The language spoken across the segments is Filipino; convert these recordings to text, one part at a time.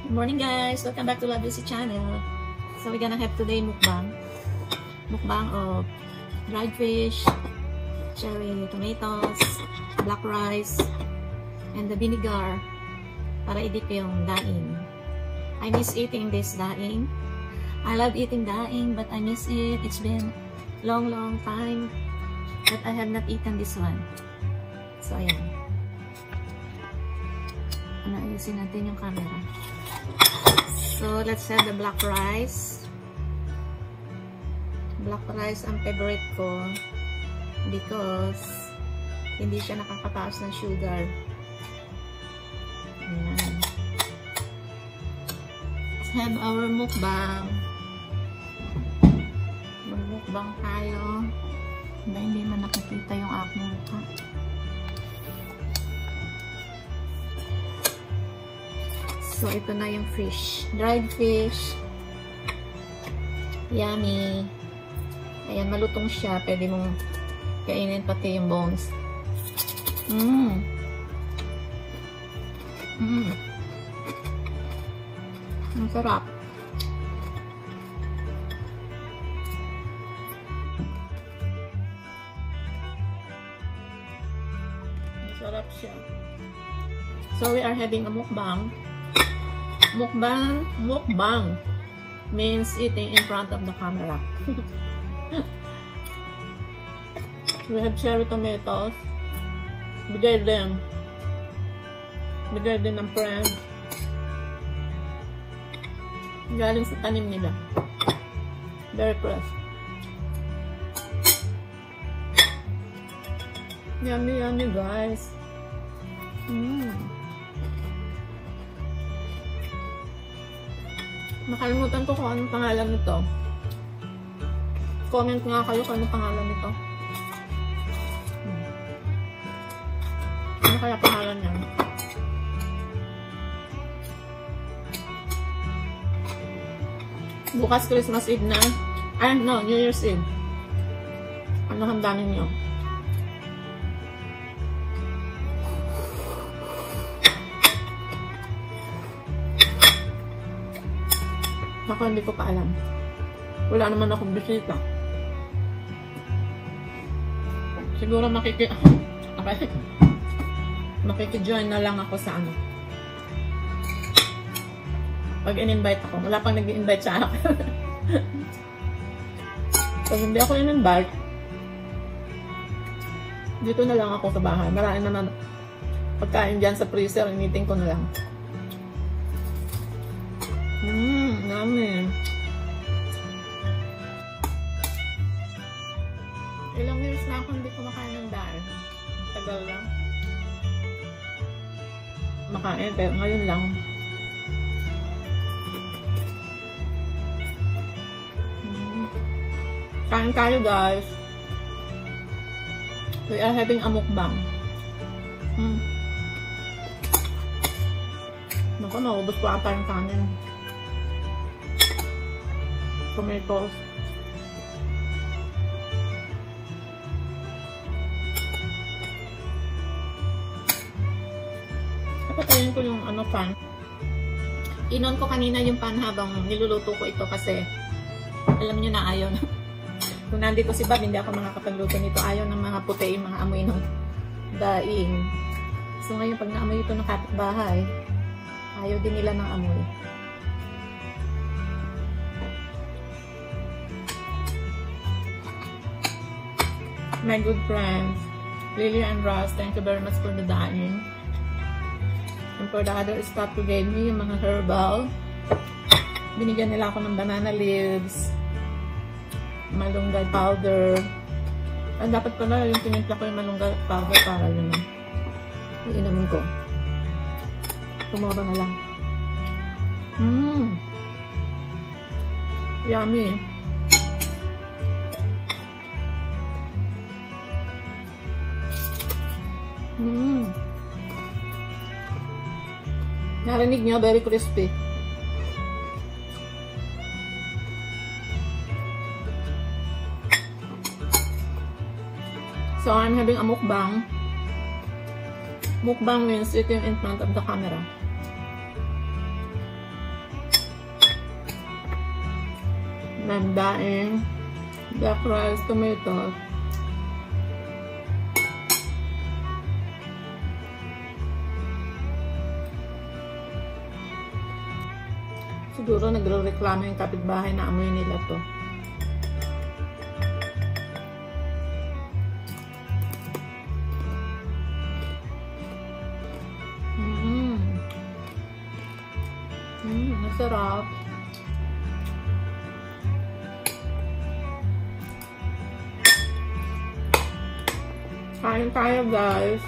Good morning guys! Welcome back to Love Lucy channel. So we're gonna have today mukbang. Mukbang of dried fish, cherry tomatoes, black rice, and the vinegar para i-dip yung daing. I miss eating this daing. I love eating daing but I miss it. It's been long time that I have not eaten this one. So ayan. Ayusin natin yung camera. So, let's have the black rice. Black rice ang favorite ko because hindi siya nakakataas ng sugar. Ayan. Let's have our mukbang. Mag-mukbang tayo. Hindi man nakikita yung aking mukha. So, ito na yung fish. Dried fish. Yummy. Ayan, malutong siya. Pwede mong kainin pati yung bones. Ang sarap. Ang sarap siya. So, we are having a mukbang. Mukbang means eating in front of the camera. We have cherry tomatoes. Bigay din ng friend. Galing sa tanim nila. Very fresh. Yummy guys. Nakalimutan ko kung anong pangalan nito. Comment nga kayo kung anong pangalan nito. Ano kaya pangalan niya? Bukas Christmas Eve na. Ay, no, New Year's Eve. Ano hamdanin niyo? Ako hindi ko pa alam. Wala naman akong bisita. Siguro makiki-join na lang ako sa ano. Pag in-invite ako. Wala pang nag-invite sa akin. Pag hindi ako in-invite, dito na lang ako sa bahay. Marami naman pagkain dyan sa freezer. Initing ko na lang. Yummy. Ilang years na ako hindi kumakain ng dahil. Tagal lang. Makain, pero ngayon lang. Kain tayo guys. We are having a mukbang. Naku, naubos ko ata yung kanin. Tomatoes. Napatayin ko yung pan. Inon ko kanina yung pan habang niluluto ko ito kasi alam nyo na ayaw na. Kung nandito si Bob, hindi ako makakapagluto nito. Ayaw ng mga puti, mga amoy ng daing. So ngayon pag naamoy ito ng kapitbahay, ayaw din nila ng amoy. My good friends, Lily and Ross, thank you very much for the daing. And for the other stuff you gave me, yung mga herbal. Binigyan nila ako ng banana leaves, malunggay powder. Ang dapat pala yung tinimpla ko yung malunggay powder para yun na. Iinumin ko. Tomorrow na lang. Yummy. Narinig niyo, very crispy. So I'm having a mukbang. Mukbang means eating in front of the camera. ng daing black rice, tomato. Siguro nagre-reklamo yung kapitbahay na amoy nila to. Masarap. Kain tayo, guys.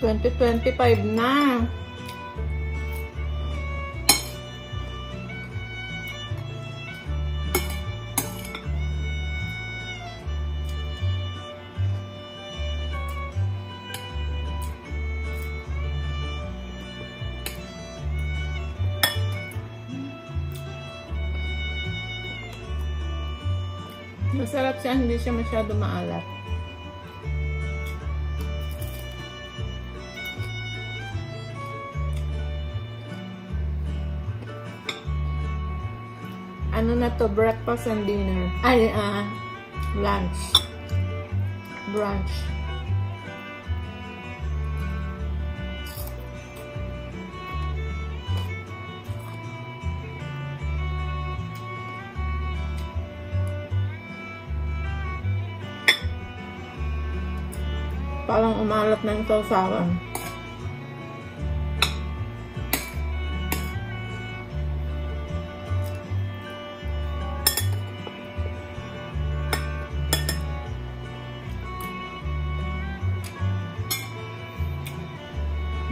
$2025 na. Masarap siya, hindi siya masyado maalat. Ano na to? Breakfast and dinner. Ay, lunch. Brunch. Parang umalat na yung sausawan.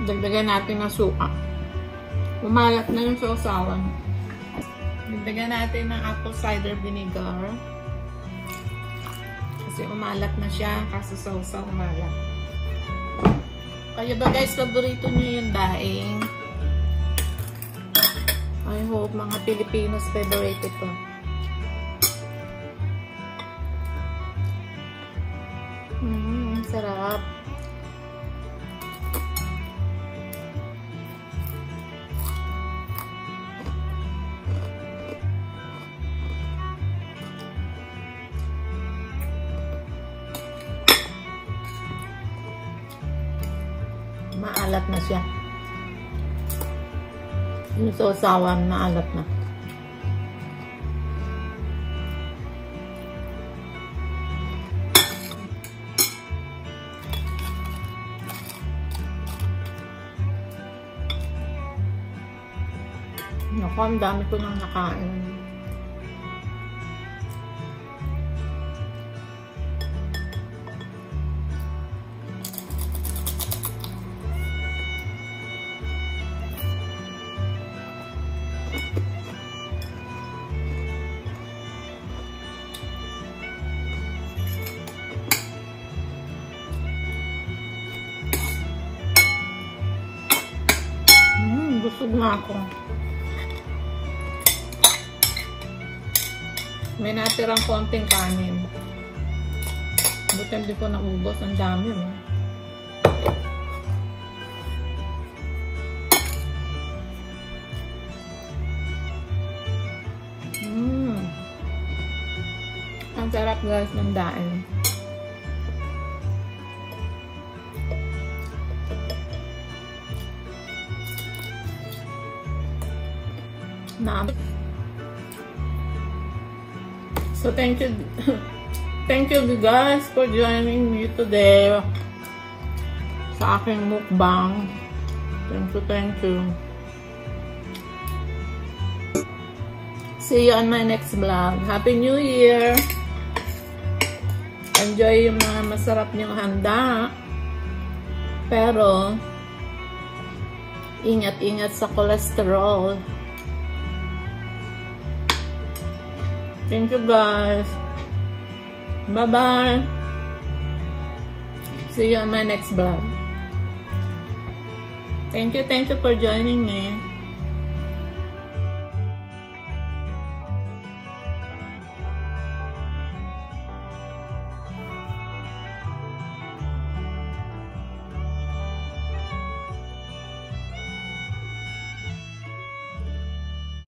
Dagdagan natin ng suka. Umalat na yung sausawan. Dagdagan natin ng apple cider vinegar. Kasi umalat na siya. Kasi sausaw umalat. Kaya ba guys, paborito nyo yung daing? I hope mga Pilipinos favorite ito. Sarap. Maalat na siya. Yung sausawan, maalat na. Naku, ang dami ko nang nakain. Busog na ako. May natirang konting kanin. Buti hindi ko naubos. Ang dami mo. Ang sarap guys ng daing. So thank you guys for joining me today sa aking mukbang. Thank you. See you on my next vlog. Happy New Year! Enjoy yung mga masarap niyong handa. Pero ingat-ingat sa cholesterol. Thank you guys. Bye-bye. See you on my next vlog. Thank you for joining me.